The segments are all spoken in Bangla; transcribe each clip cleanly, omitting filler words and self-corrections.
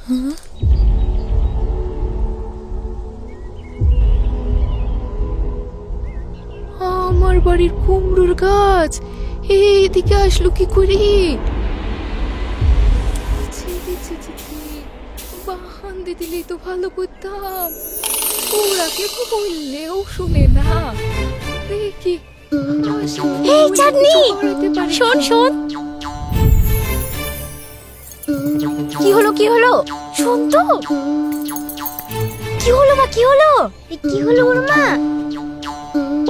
আমার বাড়ির কুমড়োর গাছ এইদিকে আসলো কি করে? বাহান্দি দিলেই তো ভালো করতাম, ওরা কেউ বললেও শুনে না। দেখি এই চাঁদনি, শোন শোন। কি হলো কি হলো? শোন তো, কি হলো মা, কি হলো? কি হলো ওর মা?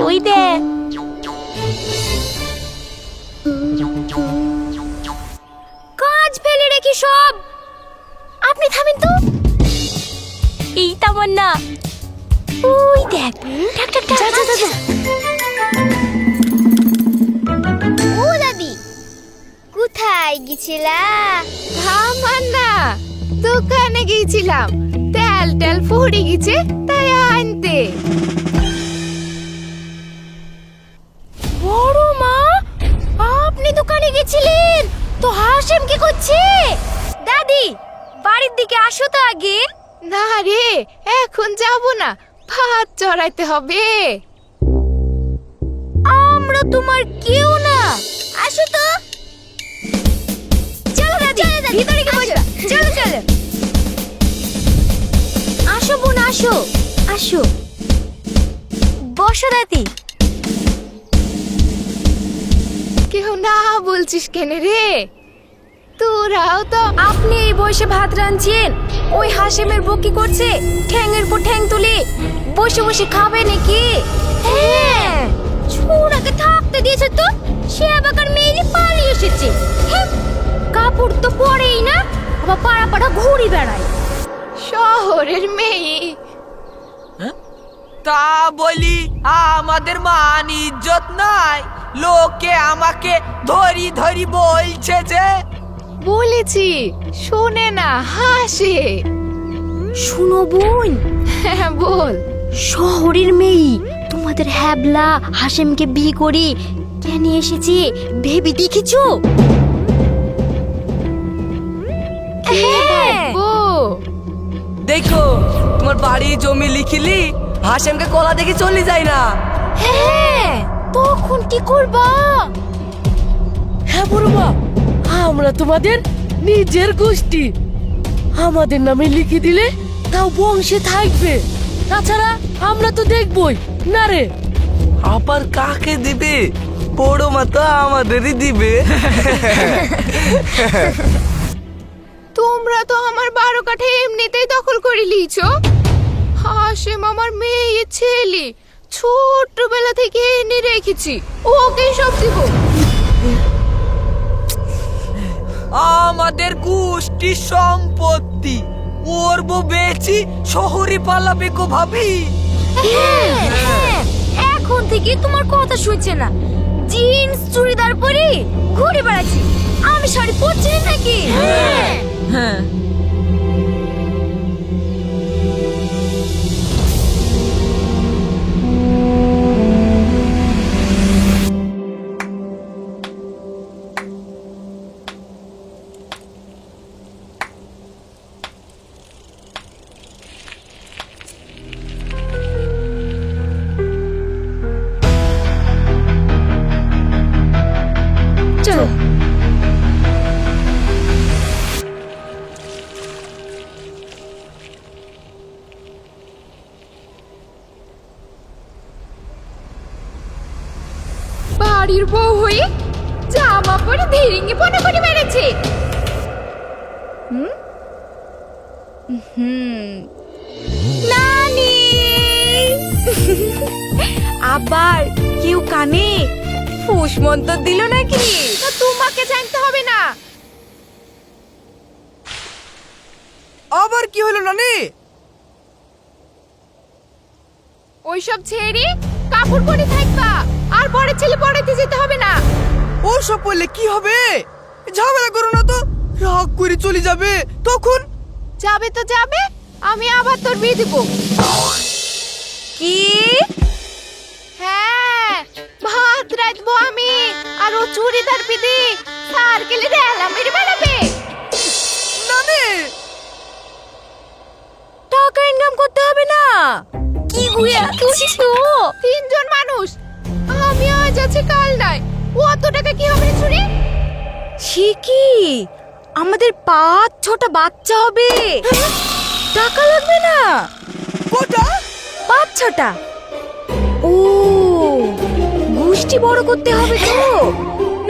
ওই দেখ, কাজ ফেলে রেখে সব। আপনি থামেন তো। এই তামান্না, ওই দেখ, ঠাক ঠাক ঠাক। যা যা যা। ও দাদি, কোথায় গেছিলা? তামান্না, দোকানে গিয়েছিলাম, তেল তেল ফুরিয়ে গেছে তাই আনতে। বড় মা, আপনি দোকানে গেছিলেন তো হাসেম কি করছে? দাদি, বাড়ির দিকে আসো তো আগে। না রে, এখন যাব না, ভাত চড়াইতে হবে। আমরা তোমার কেউ না, আসো তো। চলো দাদি, ভিতরে গিয়ে বসো। চলো চলো, আসো বোন, আসো আসো, বসো দাদি। কেউ না বলছিস কেন রে? তোরাও তো। আপনি এই বয়সে ভাত রাঁধছেন, ওই হাসেমের বউ কি করছে? ঠ্যাংয়ের পর ঠ্যাং তুলে বসে বসে খাবে নাকি? হ্যাঁ, ছোড়াকে থাকতে দিয়েছে তো, সে আবার মেয়ে পালিয়ে এসেছে। হ্যাঁ, কাপড় তো পরেই না, আবার পাড়া পাড়া ঘুরি বেড়ায়। শহরের মেয়ে। তা বলি আমাদের মান ইজ্জত নাই? লোকে আমাকে ধরি ধরি বলছে যে। বলেছি শোনে না, হাসে। শুনো বোন, হ্যাঁ বল। শহরের মেয়ে তোমাদের হ্যাবলা হাসেমকে বিয়ে করে কেন এসেছে ভেবে দেখেছো? হ্যাঁ, ও দেখো, তোমার বাড়ি জমি লিখিলি, হাসেমকে কলা দেখে চলে যায় না। হ্যাঁ, তখন কি করবা? হ্যাঁ বড়মা, আমরা তোমাদের নিজের গোষ্ঠী, আমাদের নামে লিখে দিলে তাও বংশে থাকবে। তাছাড়া আমরা তো দেখবই না রে। আবার কাকে দিবে? বড় মা তো আমাদেরই দিবে। তোমরা তো আমার 12 কাঠা এমনিতেই দখল করে লিয়েছ। হাসেম আমার মেয়ে ছেলে, ছোটবেলা থেকে এনে রেখেছি, ওকে সব দিব। আমাদের গোষ্ঠীর সম্পত্তি ওর বউ বেচি শহরে পালাবে গো ভাবি। হ্যাঁ, এখন থেকে তোমার কথা শুনছে না, জিন্স চুড়িদার পরে ঘুরে বেড়াচ্ছি। আমি শাড়ি পরছি না নাকি? হ্যাঁ, চলো। বাড়ির বউ হয়ে জামা পরে ধীরেঙ্গে পনে করে বেড়েছে। নানি, আবার কেউ কানে ফুস মন্তর দিল নাকি? তা তোমাকে জানতে হবে না। আবার কি হলো নানি? ওইসব ছেড়ে কাপড় পরে থাকবা, আর বড় ছেলে পড়াইতে যেতে হবে না। ওসব বললে কি হবে? ঝামেলা করো না তো, রাগ করে চলে যাবে তখন। যাবে তো যাবে, আমি আবার তোর বিয়ে দিব। কি? হ্যাঁ, ভাত রাঁধবো আমি, আর ও চুড়িদার পিদি সার্কেলে রেলা মেরে বেড়াবে। নানি, টাকা ইনকাম করতে হবে না? কি গুয়া খুশি তো? তিনজন মানুষ, আমি আজ আছে কাল নাই, অত টাকা কি হবে চুরি? সে কি, আমাদের 5-6টা বাচ্চা হবে, টাকা লাগবে না? কোটা 5-6টা। ও, গোষ্ঠী বড় করতে হবে তো,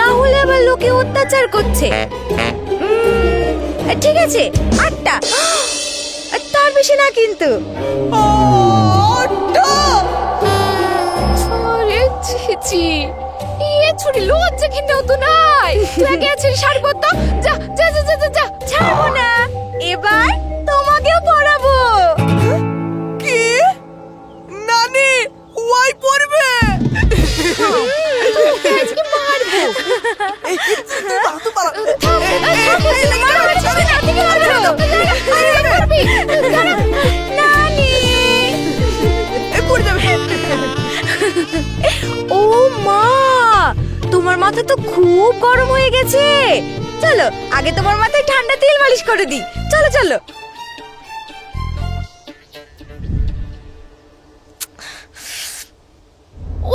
না হলে আবার লোকে অত্যাচার করছে। ঠিক আছে 8টা, তার বেশি না কিন্তু। আরে ছি, ইয়ে চুরি লজ্জা ঘিন্নাও তো নাই। তুই আগে আছিস শাড়ি পরতো, যা যা যা যা যা, যা ছাড়বো না, এবার তোমাকেও পড়াবো। কি নানি ওয়াই পড়বে? তোকে আজকে মারবো। এই তুই পালা থাম, নানি, এই পড়ে যাবে। ও মা, তোমার মাথা তো খুব গরম হয়ে গেছে। চলো আগে তোমার মাথায় ঠান্ডা তেল মালিশ করে দিই। চলো চলো।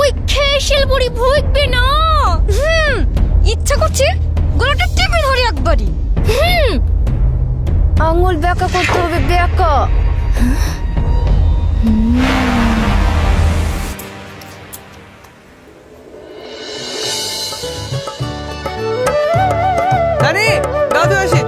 ওই খেসেল বড়ি ভুগবে না। ইচ্ছা করছে গলাটা টিপে ধরে একবারই। আঙুল ব্যাকা করতে হবে, ব্যাকা। নানি দাদু আসে।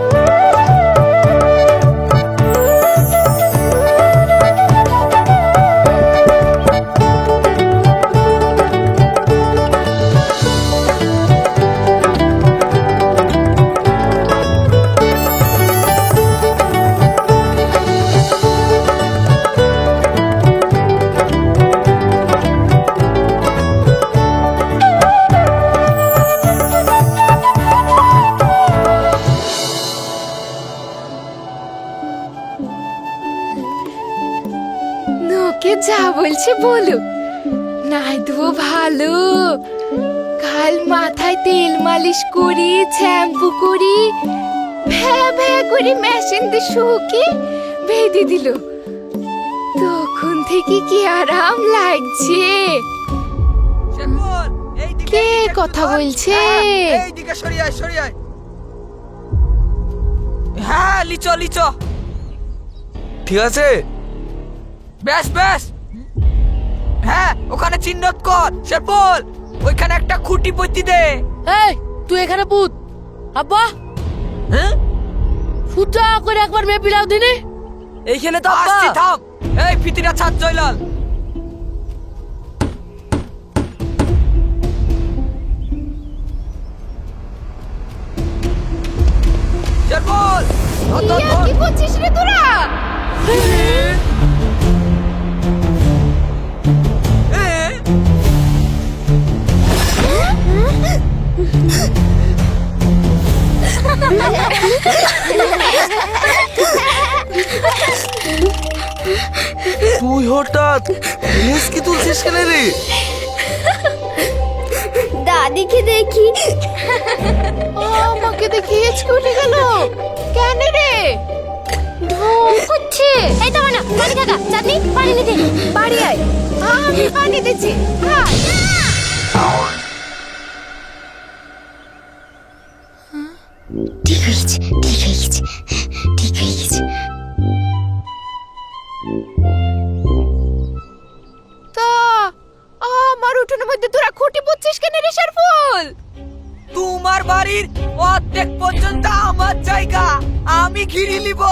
নোকে যা বলছে বলো, নাই দেবো ভালো। কাল মাথায় তেল মালিশ করি, শ্যাম্পু করি, ভ্যা ভ্যা করে মেশিন দিয়ে শুকি বেঁধে দিল। তখন থেকে কি আরাম লাগছে। শেরপুর, এইদিকে, কে এইদিকে কথা একটু ধর। বলছে? হ্যাঁ, এইদিকে সরিয়ে আয়, সরিয়ে আয়। হ্যাঁ লিচো লিচো, ঠিক আছে। ব্যাস ব্যাস। হ্যাঁ ওখানে চিহ্নত কর। শেরপুর, ওইখানে একটা খুঁটি পত্তি দে। এই তুই এখানে পুত। আব্বা হ্যাঁ ফুটা করে একবার মেয়ে পিলাও দিনে। এইখানে তো আব্বা। আসছি, থাম। এই ফিতিরা ছাদ জয়লাল। শেরপুর, ধর, ধর, ইয়া, ধর। কি করছিস রে তোরা? এ, তুই হঠাৎ কি তুলছিস কেন রে? দাদিকে দেখি। আমাকে দেখে হেঁচকে উঠে গেল কেন রে? ঢং করছে। এই তো না, গাড়ি কাকা, চাঁদনি পানি নিতে বাড়ি আয়। আমি পানি দিচ্ছি, আয়। ঠিক হয়ে গেছে, ঠিক হয়ে গেছে, ঠিক হয়ে গেছে। তা আমার উঠোনের মধ্যে তোরা খুঁটি পুচ্ছিস কেন রে শেরফুল? তোমার বাড়ির অর্ধেক পর্যন্ত আমার জায়গা, আমি ঘিরে নিব।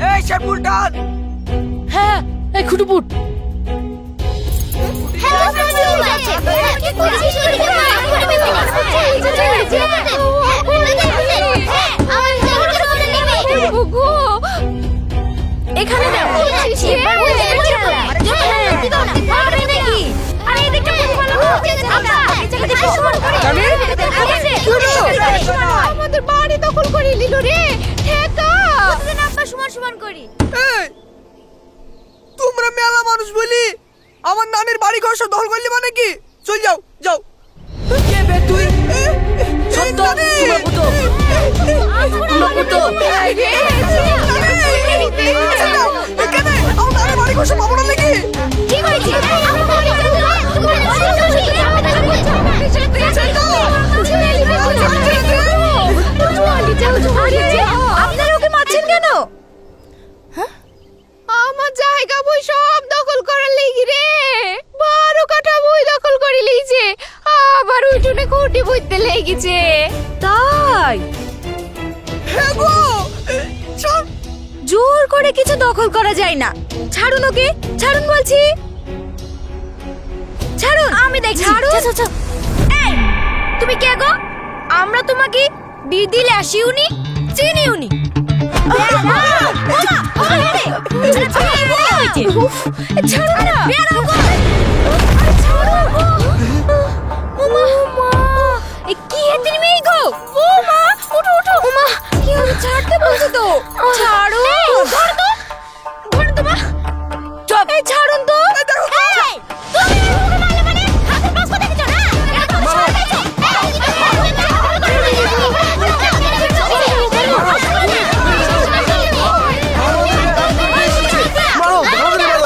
এই শেরপুর ডান। হ্যাঁ এই খুঁটি পুট। এখানে দাও। এবার বুঝে গেছি খেলা। পারবে নাকি? আরে এদিকটা খুব ভালো। আব্বা, এই জায়গাটা একটু সমান করে। আমাদের বাড়ি দখল করে নিল রে। ঠেকা। প্রতিদিন আব্বা সমান সমান করি। এই, তোমরা মেলা মানুষ বলি আমার নানির বাড়ি ঘর সব দখল করলি মানে কি? চল যাও, যাও। কে বে তুই? সত্য তোমার পুতো। তোমার পুতো। এই রে, এখানে খিদে লেগেছে। তাই হ্যাঁ গো ছাড়। জোর করে কিছু দখল করা যায় না। ছাড়ুন ওকে, ছাড়ুন বলছি। ছাড়ুন, আমি দেখছি। ছাড়ুন। এই, তুমি কে গো? আমরা তোমাকে বিদিলে আসিউনি, চিনিউনি। ছাড়ুন না। কি হেতির মেয়ে গো? ও মা, ওঠো ওঠো। ও মা, কি হবে? ছাড়তে বলছো তো। ছাড়ো। ধর তো, ধর তো মা। চুপ। এই ছাড়ুন তো। এই, তুমি আমাকে মারলে মানে হাতের পাশ কথা দিছো না? এটা তো ছাড়াইছো। মারো, ধরে মারো।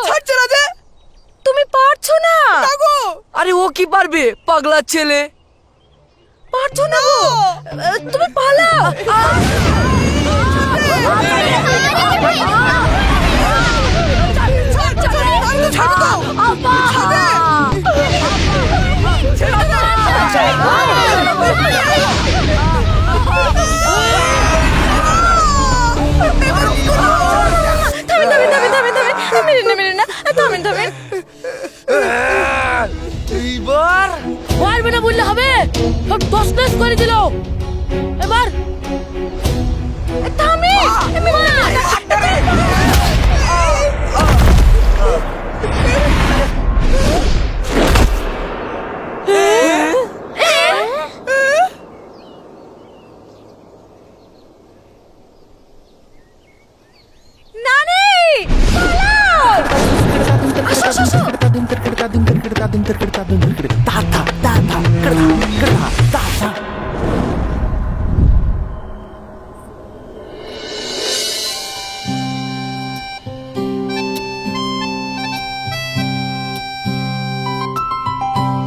ছাড়ছে না যে। তুমি পারছো না। না গো। আরে ও কি পারবে, পাগলা ছেলে। পারছো না গো। তুমি পালাও। ছাড় দাও। এইবার পারবে না বললে হবে, সব দশ নাশ করে দিল। এবার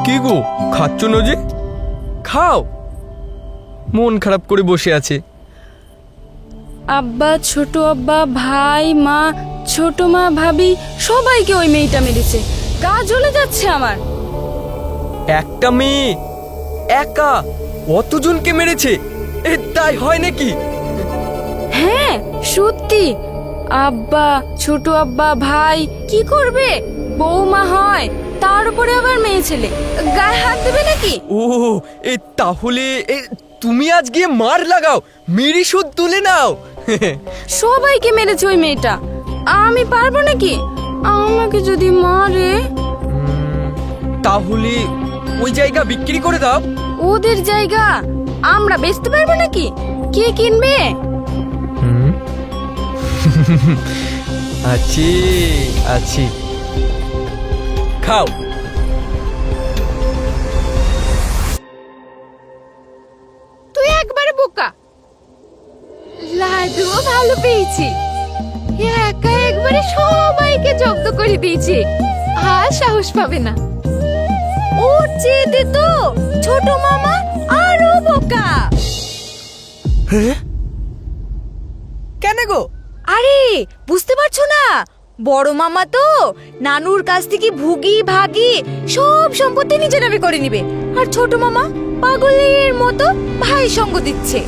কি গো, খাচ্ছ না যে? খাও। মন খারাপ করে বসে আছে। আব্বা, ছোট আব্বা, ভাই, মা, ছোট মা, ভাবি সবাইকে ওই মেয়েটা মেরেছে। গা জ্বলে যাচ্ছে আমার। একটা মেয়ে একা অতজনকে মেরেছে, এ তাই হয় নাকি? হ্যাঁ সত্যি। আব্বা, ছোট আব্বা, ভাই কি করবে? বৌমা হয়, তার উপরে আবার মেয়ে ছেলে, গায়ে হাত দেবে নাকি? ও এ তাহলে তুমি আজ গিয়ে মার লাগাও, মেরি শোধ তুলে নাও। সবাইকে মেরেছে ওই মেয়েটা, আমি পারবো নাকি? আমাকে যদি মারে? তাহলে ওই জায়গা বিক্রি করে দাও। ওদের জায়গা আমরা বেচতে পারবো নাকি? কে কিনবে? আছি আছি, খাও। তুই একবারে বোকা। লাড্ডুও ভালো পেয়েছি, একা একবারে সবাইকে জব্দ করে দিয়েছি। আর সাহস পাবে না। ওর চেয়ে তো ছোট মামা আরো বোকা। কেন গো? আরে বুঝতে পারছো না, বড় মামা তো নানুর কাছ থেকে ভুগি ভাগি সব সম্পত্তি নিজে নামে করে নিবে, আর ছোট মামা পাগলের মতো ভাই সঙ্গ দিচ্ছে।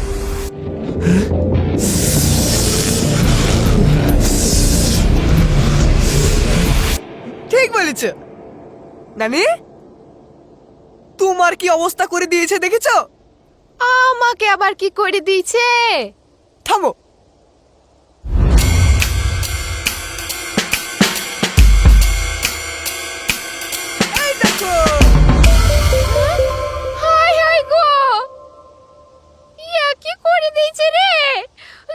ঠিক বলেছ নানি। তোমার কি অবস্থা করে দিয়েছে দেখেছো? আমাকে আবার কি করে দিয়েছে? থামো। এই দেখো। হাই হাই গো, ইয়া কি করে দিয়েছে রে?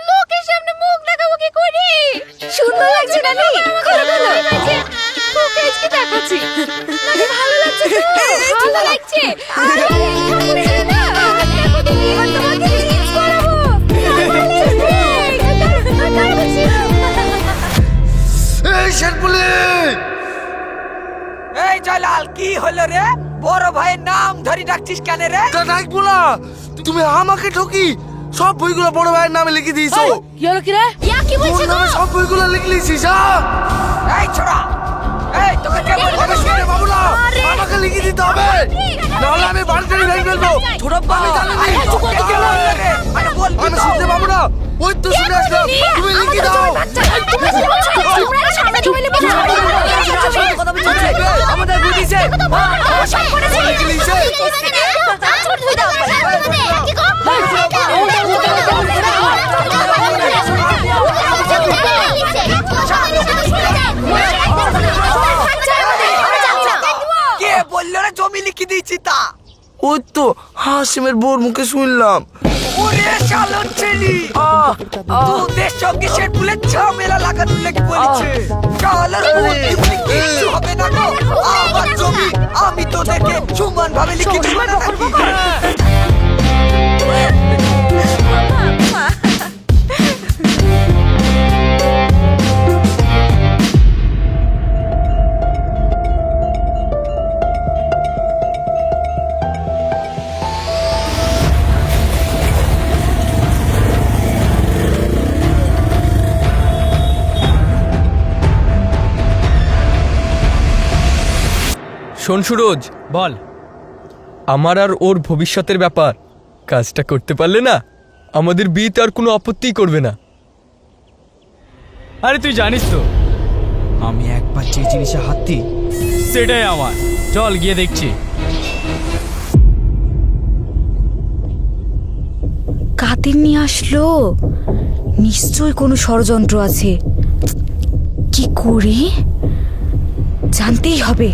লোকের সামনে মুখ দেখাবো কি করি? সুন্দর লাগছে নানি, খোলো খোলো। ওকে আজকে দেখাচ্ছি। নাকি ভালো লাগছে তো? ভালো লাগছে। আরে থামছে না, দেখো তুমি, এবার তোমাকে রিলিজ করাবো। ভালো লাগছে। কাল কি হলো রে? বড় ভাইয়ের নাম ধরে ডাকছিস কেন রে? ডাকবো না, তুমি আমাকে ঠকি সব বইগুলো বড় ভাইয়ের নামে লিখে দিয়েছো। কি হলো কি রে? ইয়া কি বলছে তোর গো? নামে সব বইগুলো লিখে দিয়েছিস। এই ছোড়া, এই তোকে কে বলছে? শুনে বাবু না, আমাকে লিখে দিতে হবে, নাহলে আমি বাড়িতে ভেঙে ফেলবো। আমি জানি না। আমি শুনতে পাবো না, ওই তো শুনে আসলাম, তুমি লিখে দাও। আমাদের বুঝিছে লিখে দিয়েছে। কে বললো রে জমি লিখে দিয়েছি তা? ওই তো হাসিমের বোর মুখে শুনলাম। ওরে শালো ছেলি, তোদের সঙ্গে সে ফুলে ঝামেলা লাগানোর লেগে বলেছে। শালার বুদ্ধি বলে কিচ্ছু হবে না গো। আমার জমি আমি তোদেরকে সমান ভাবে লিখে দেবো না নাকি? শোন সুরজ, বল। আমার আর ওর ভবিষ্যতের ব্যাপার, কাজটা করতে পারলে না আমাদের বিয়েতে আর কোনো আপত্তিই করবে না। আরে তুই জানিস তো আমি একবার যে জিনিসে হাত দিই সেটাই আমার। চল গিয়ে দেখছি। কাদের নিয়ে আসলো? নিশ্চয়ই কোনো ষড়যন্ত্র আছে। কি করি? জানতেই হবে।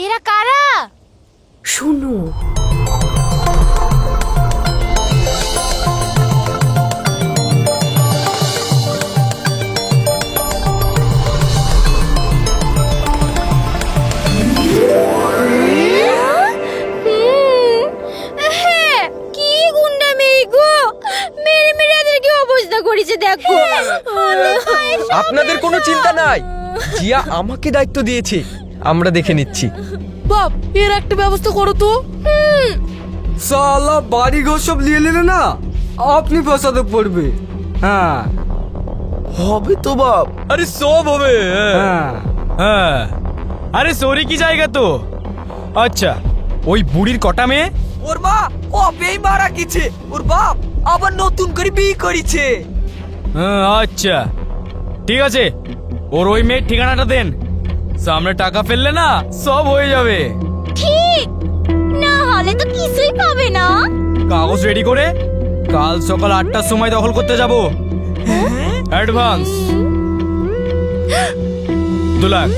এরা কারা? শুনো, কি গুন্ডা মেয়ে গো, মেরে মেরে এদের কি অবস্থা করেছে দেখো। আপনাদের কোনো চিন্তা নাই, জিয়া আমাকে দায়িত্ব দিয়েছে, আমরা দেখে নিচ্ছি। বাপ, এর একটা ব্যবস্থা করো তো। সালা বাড়ি ঘর সব নিয়ে নিলে না, আপনি ফসাদে পড়বে। হ্যাঁ হবে তো বাপ। আরে সব হবে। হ্যাঁ হ্যাঁ, আরে সরি কি জায়গা তো। আচ্ছা, ওই বুড়ির কটা মেয়ে? ওর মা কবেই মারা গেছে, ওর বাপ আবার নতুন করে বিয়ে করেছে। হ্যাঁ, আচ্ছা ঠিক আছে, ওর ওই মেয়ের ঠিকানাটা দেন, সামনে টাকা ফেললে না সব হয়ে যাবে। ঠিক না হলে তো কিছুই পাবে না। কাগজ রেডি করে কাল সকাল 8টার সময় দখল করতে যাব। অ্যাডভান্স 2 লাখ।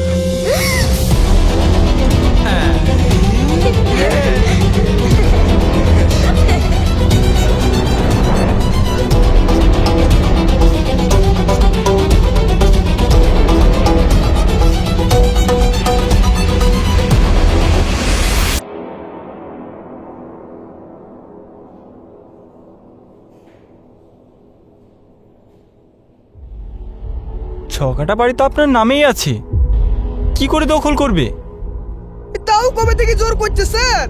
ছকাটা বাড়ি তো আপনার নামেই আছে, কি করে দখল করবে? তাও কবে থেকে জোর করছে স্যার?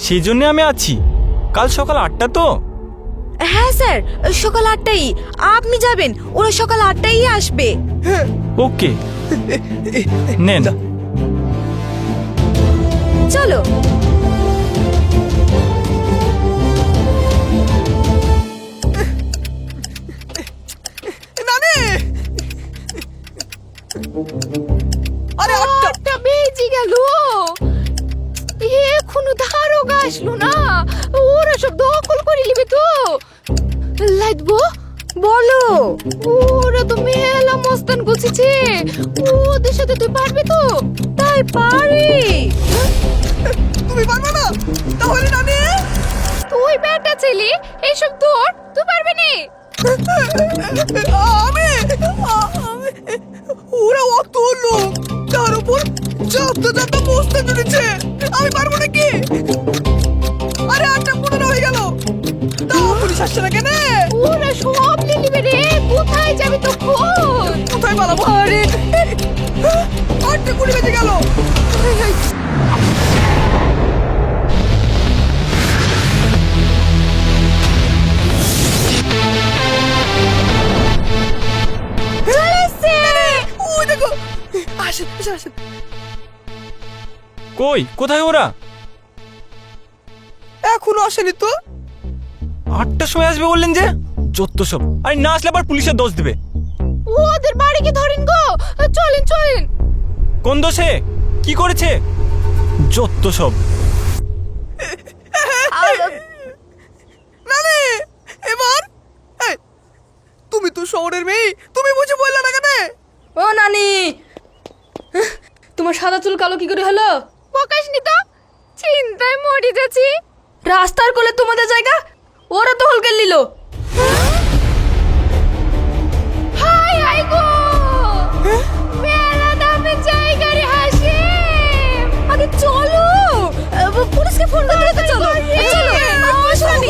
সেই জন্য আমি আছি, কাল সকাল 8টা তো। হ্যাঁ স্যার, সকাল 8টাই আপনি যাবেন, ওরা সকাল 8টাই আসবে। ওকে নেন। চলো। নানি, আরে আটটা বেজে গেল, এখনো ধারোগা আসলো না। ওরা সব দখল করে নিবে তো। লাইদবো বলো। ওরা তো মেলা মস্তান গুছিছে, ওদের সাথে তুই পারবি তো? তাই পারি। তুমি পারবে না? তাহলে নানি তুই বেটা ছেলে, এইসব তোর, তুই পারবি না। আমি ওরা অত লোক, তার উপর চাপতে চাপতে বসতে চলেছে, আমি পারবো নাকি? আরে একটা গুলি বেজে গেল। ওই দেখো, আসেন আসেন আসেন। কই কোথায় ওরা? এখনো আসেনি তো। 8টার সময় আসবে বললেন যে, যত সব। আরে না আসলে আবার পুলিশের দোষ দিবে। ওদের বাড়িকে ধরেন গো, চলেন চলেন। কোন দোষে? কি করেছে? যত সব। নানি এবার এই, তুমি তো শহরের মেয়ে, তুমি বুঝে বললে না কেন? ও নানি, তোমার সাদা চুল কালো কি করে হলো? প্রকাশনি তো, চিন্তায় মরে যাচ্ছি। রাস্তার কোলে তোমাদের জায়গা, ওরা তো হলকে নিল। হাই হাই গো, মেলা দামের জায়গা রে হাসিম। আগে চলো, পুলিশকে ফোন করতে হবে। চলো চলো, আসো নানি,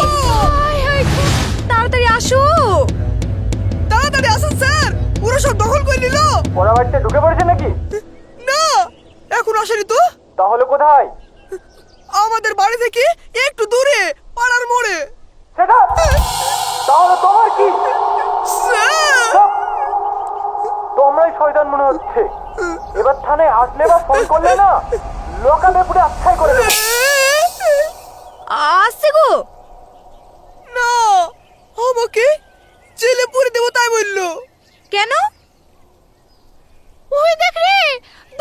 হাই হাই গো। তাড়াতাড়ি আসো। তাড়াতাড়ি আসেন স্যার, পুরো সব দখল করে নিল। ওরা বাড়িতে ঢুকে পড়েছে নাকি? না, এখন আসেনি তো। তাহলে কোথায়? আমাদের বাড়ি থেকে একটু দূরে, পাড়ার মোড়ে। সেটা তাহলে তোমার কি? স্যার, তোমরাই শয়তান মনে হচ্ছে। এবার থানায় আসলে বা ফোন করলে না, লোকালে পুরো আচ্ছাই করে দেবে। আসছে গো। না, আমাকে জেলে পুরে দেবো তাই বললো। কেন? ওই দেখ রে,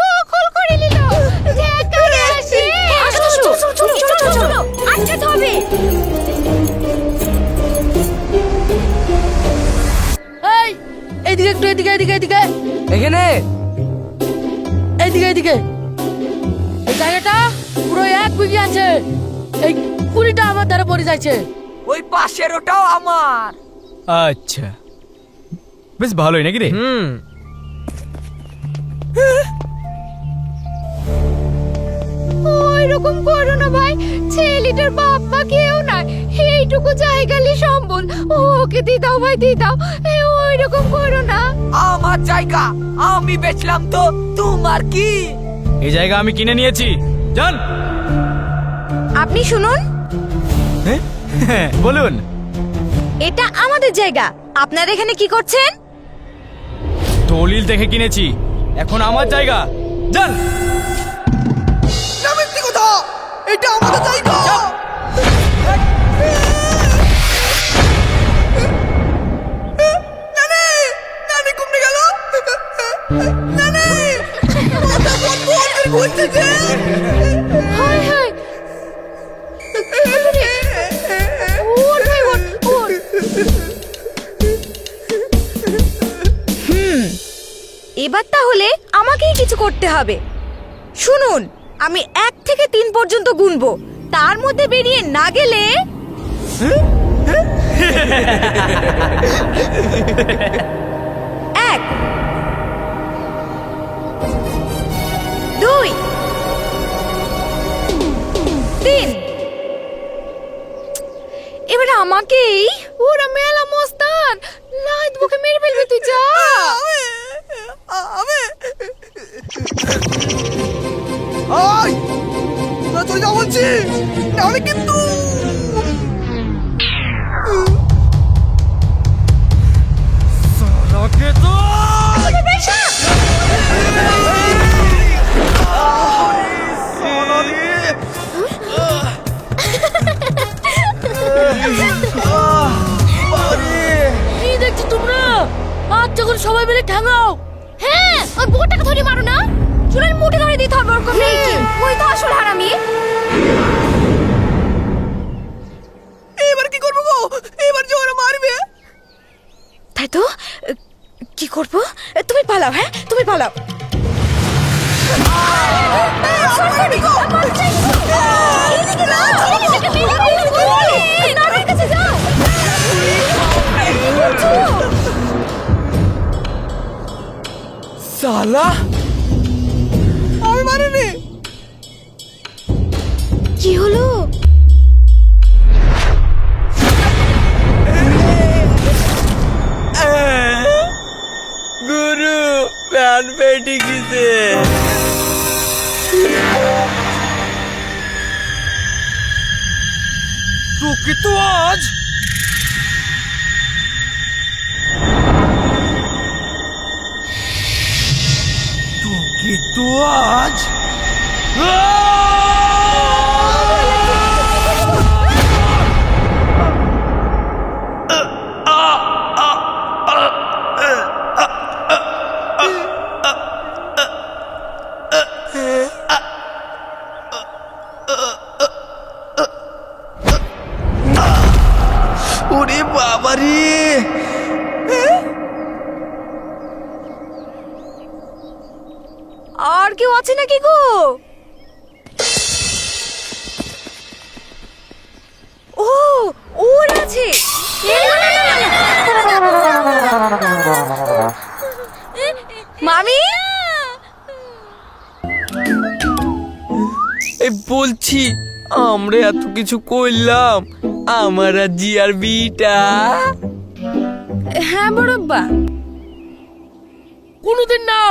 দখল করে নিল। ঝেঁকারে আসি। চলো, আটকাতে হবে। এই এইদিকে একটু, এদিকে এদিকে এদিকে এখানে এইদিকে এদিকে। এই জায়গাটা পুরো 1 বিঘে আছে। এই কুড়িটা আমার দ্বারা পড়ে যাচ্ছে। ওই পাশের ওটাও আমার। আচ্ছা, বেশ ভালোই নাকি রে? ওইরকম করো না ভাই, ছেলেটার বাপ্পা কেউ নাই, এইটুকু জায়গালি সম্বল। ওকে দিয়ে দাও ভাই, দিয়ে দাও। ওইরকম করো না। আমার জায়গা আমি বেচলাম তো, তোমার কি? এই জায়গা আমি কিনে নিয়েছি, জান। আপনি শুনুন, হ্যাঁ, বলুন। এটা আমাদের জায়গা, আপনারা এখানে কি করছেন? দলিল দেখে কিনেছি, এখন আমার জায়গা, জান। না, মিথ্যে কথা, এটা আমাদের জায়গা। নানি, নানি কমে গেল। নানি, মাথা বন্ধ করে ঘুরতেছে। হাই হাই, ওর ভাই, ওর। এবার তাহলে আমাকেই কিছু করতে হবে। শুনুন, আমি 1 থেকে 3 পর্যন্ত গুনবো, তার মধ্যে বেরিয়ে না গেলে 1 2 3। এবার আমাকেই। ওরা মেলা মস্তান, লাইট বুকে মেরে ফেলবে, তুই যা। আমি আই না, চলে যাও বলছি, নাহলে কিন্তু। সারাকে তো কি দেখছো তোমরা? আজ যখন সবাই মিলে ঠ্যাঙাও। হ্যাঁ, ওই বুকটাকে ধরে মারো না। চুলের মুঠি ধরে দিতে হবে, ওর কোনো নেই কি? ওই তো আসল হারামি। এবার কি করবো গো? এবার যে ওরা মারবে। তাই তো, কি করবো? তুমি পালাও, হ্যাঁ তুমি পালাও। সালা, আমি মারিনি। কি হলো? গুরু প্যান পেটে গেছে। কিন্তু আজ ওরে বাবারে আর কেউ আছে নাকি গো? ও ওর আছে। মামি বলছি আমরা এত কিছু করলাম, আমার আর জিয়ার বিটা হ্যাঁ বড়ব্বা, কোনোদিন না।